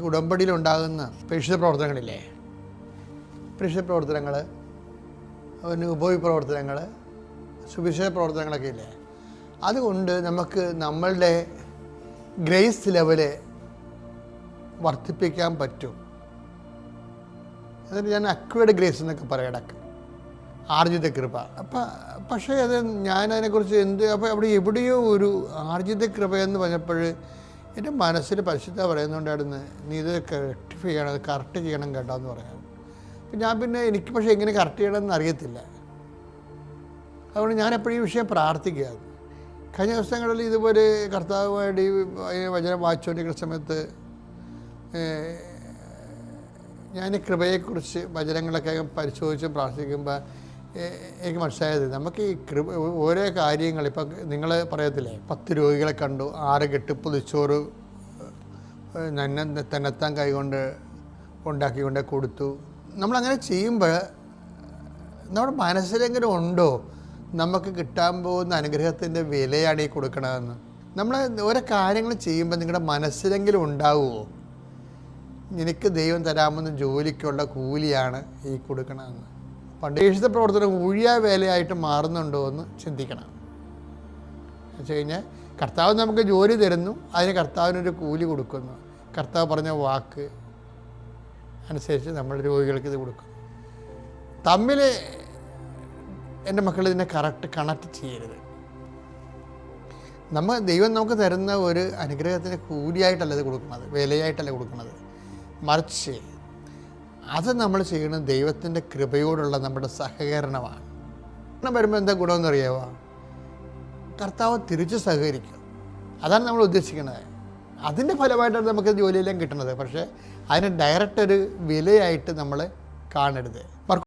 ഉടമ്പടിയിലുണ്ടാകുന്ന പ്രേക്ഷിത പ്രവർത്തനങ്ങളില്ലേ, പ്രേക്ഷിത പ്രവർത്തനങ്ങൾ, ഉപയോഗ പ്രവർത്തനങ്ങൾ, സുവിശേഷ പ്രവർത്തനങ്ങളൊക്കെ ഇല്ലേ, അതുകൊണ്ട് നമുക്ക് നമ്മളുടെ ഗ്രേസ് ലെവല് വർദ്ധിപ്പിക്കാൻ പറ്റും. എന്നിട്ട് ഞാൻ അക്വേർഡ് ഗ്രേസ് എന്നൊക്കെ പറയടക്ക്, ആർജിത കൃപ. പക്ഷേ ഞാനതിനെക്കുറിച്ച് അപ്പോൾ അവിടെ എവിടെയോ ഒരു ആർജിത കൃപ എന്ന് പറഞ്ഞപ്പോൾ എൻ്റെ മനസ്സിൽ പരിശുദ്ധ പറയുന്നുണ്ടായിരുന്നു, നീ ഇത് റെക്ടിഫൈ ചെയ്യണം, അത് കറക്റ്റ് ചെയ്യണം കേട്ടോ എന്ന് പറയാൻ. അപ്പം ഞാൻ എനിക്ക് പക്ഷേ എങ്ങനെ കറക്റ്റ് ചെയ്യണമെന്ന് അറിയത്തില്ല. അതുകൊണ്ട് ഞാൻ എപ്പോഴും ഈ വിഷയം പ്രാർത്ഥിക്കുകയാണ്. കഴിഞ്ഞ ദിവസങ്ങളിൽ ഇതുപോലെ കർത്താവുമായിട്ട് ഈ വചനം വായിച്ചുകൊണ്ടിരിക്കുന്ന സമയത്ത് ഞാൻ കൃപയെക്കുറിച്ച് വചനങ്ങളൊക്കെ പരിശോധിച്ച് പ്രാർത്ഥിക്കുമ്പോൾ എനിക്ക് മനസ്സിലായത്, നമുക്ക് ഈ കൃപ ഓരോ കാര്യങ്ങൾ, ഇപ്പം നിങ്ങൾ പറയത്തില്ലേ, 10 രോഗികളെ കണ്ടു, 6 കെട്ടിപ്പൊതിച്ചോറ് തന്നെത്താൻ കൈകൊണ്ട് ഉണ്ടാക്കിക്കൊണ്ട് കൊടുത്തു. നമ്മളങ്ങനെ ചെയ്യുമ്പോൾ നമ്മുടെ മനസ്സിലെങ്കിലും ഉണ്ടോ നമുക്ക് കിട്ടാൻ പോകുന്ന അനുഗ്രഹത്തിൻ്റെ വിലയാണ് ഈ കൊടുക്കണതെന്ന്? നമ്മൾ ഓരോ കാര്യങ്ങൾ ചെയ്യുമ്പോൾ നിങ്ങളുടെ മനസ്സിലെങ്കിലും ഉണ്ടാവുമോ, എനിക്ക് ദൈവം തരാമെന്ന് ജോലിക്കുള്ള കൂലിയാണ് ഈ കൊടുക്കണമെന്ന്? പ്രേക്ഷിത പ്രവർത്തനം ഊഴിയ വേലയായിട്ട് മാറുന്നുണ്ടോ എന്ന് ചിന്തിക്കണം. എന്ന് വെച്ച് കഴിഞ്ഞാൽ കർത്താവ് നമുക്ക് ജോലി തരുന്നു, അതിന് കർത്താവിനൊരു കൂലി കൊടുക്കുന്നു. കർത്താവ് പറഞ്ഞ വാക്ക് അനുസരിച്ച് നമ്മൾ രോഗികൾക്ക് ഇത് കൊടുക്കുന്നു. തമ്മിൽ എൻ്റെ മക്കൾ ഇതിനെ കണക്ട് ചെയ്യരുത്. ദൈവം നമുക്ക് തരുന്ന ഒരു അനുഗ്രഹത്തിന് കൂലിയായിട്ടല്ല ഇത് കൊടുക്കുന്നത്, വിലയായിട്ടല്ല കൊടുക്കുന്നത്. മറിച്ച് അത് നമ്മൾ ചെയ്യുന്നത് ദൈവത്തിൻ്റെ കൃപയോടുള്ള നമ്മുടെ സഹകരണമാണ്. വരുമ്പോൾ എന്താ ഗുണമെന്ന് അറിയാമോ? കർത്താവ് തിരിച്ച് സഹകരിക്കും. അതാണ് നമ്മൾ ഉദ്ദേശിക്കുന്നത്. അതിൻ്റെ ഫലമായിട്ടാണ് നമുക്ക് ജോലിയെല്ലാം കിട്ടുന്നത്. പക്ഷേ അതിന് ഡയറക്റ്റ് ഒരു വിലയായിട്ട് നമ്മൾ കാണരുത്.